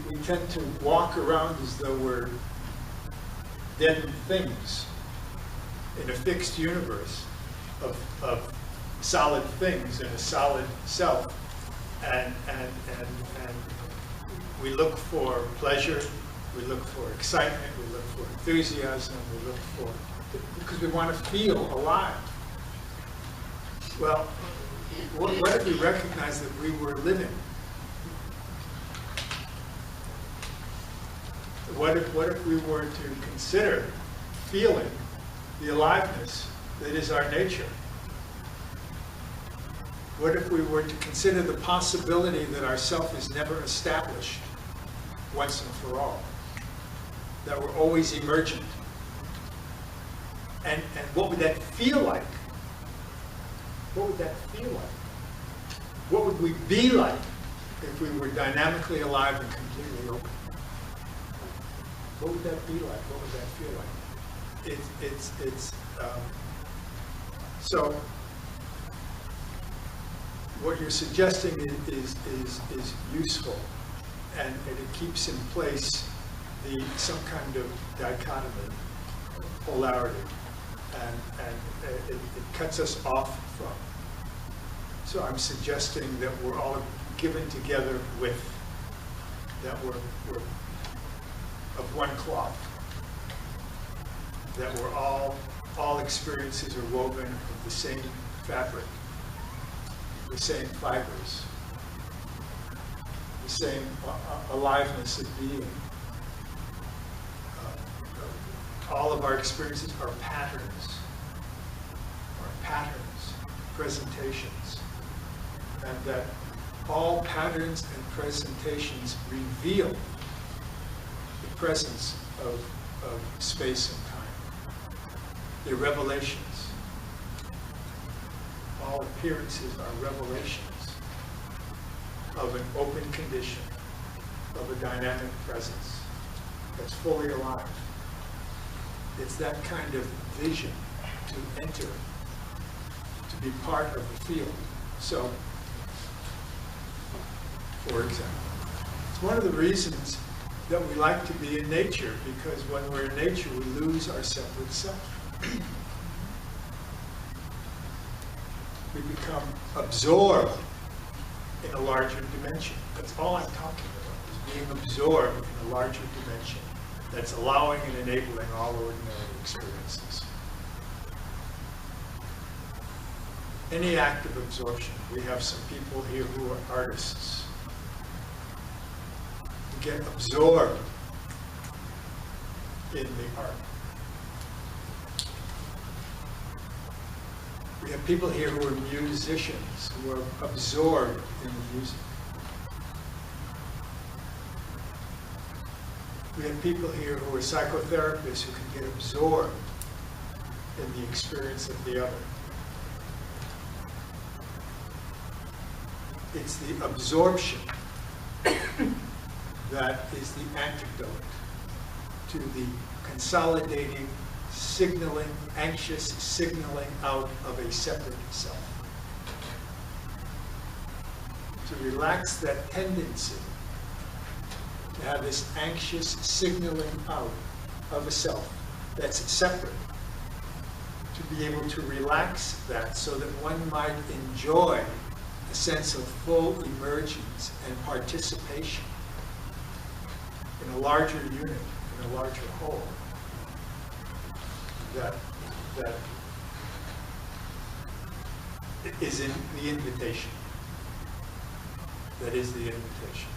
we tend to walk around as though we're dead things in a fixed universe of solid things and a solid self, and we look for pleasure, we look for excitement, we look for enthusiasm, we look for, because we want to feel alive. Well, what if we recognize that we were living? What if we were to consider feeling the aliveness that is our nature? What if we were to consider the possibility that our self is never established once and for all? That we're always emergent? And what would that feel like? What would that feel like? What would we be like if we were dynamically alive and completely open? What would that be like? What would that feel like? So what you're suggesting is useful, and it keeps in place some kind of dichotomy, polarity, and it cuts us off from. So I'm suggesting that we're all given together with, that we're of one cloth, that we're all experiences are woven of the same fabric, the same fibers, the same aliveness of being. All of our experiences are patterns, presentations, and that all patterns and presentations reveal the presence of space and time. They're revelations. All appearances are revelations of an open condition, of a dynamic presence that's fully alive. It's that kind of vision to enter, to be part of the field. So, for example, it's one of the reasons that we like to be in nature, because when we're in nature, we lose our separate self. We become absorbed in a larger dimension. That's all I'm talking about, is being absorbed in a larger dimension that's allowing and enabling all ordinary experiences. Any act of absorption. We have some people here who are artists. We get absorbed in the art. We have people here who are musicians, who are absorbed in the music. We have people here who are psychotherapists who can get absorbed in the experience of the other. It's the absorption that is the antidote to the consolidating, signaling, anxious signaling out of a separate self. To relax that tendency to have this anxious signaling out of a self that's separate, to be able to relax that so that one might enjoy a sense of full emergence and participation in a larger unit, in a larger whole. That is in the invitation. That is the invitation.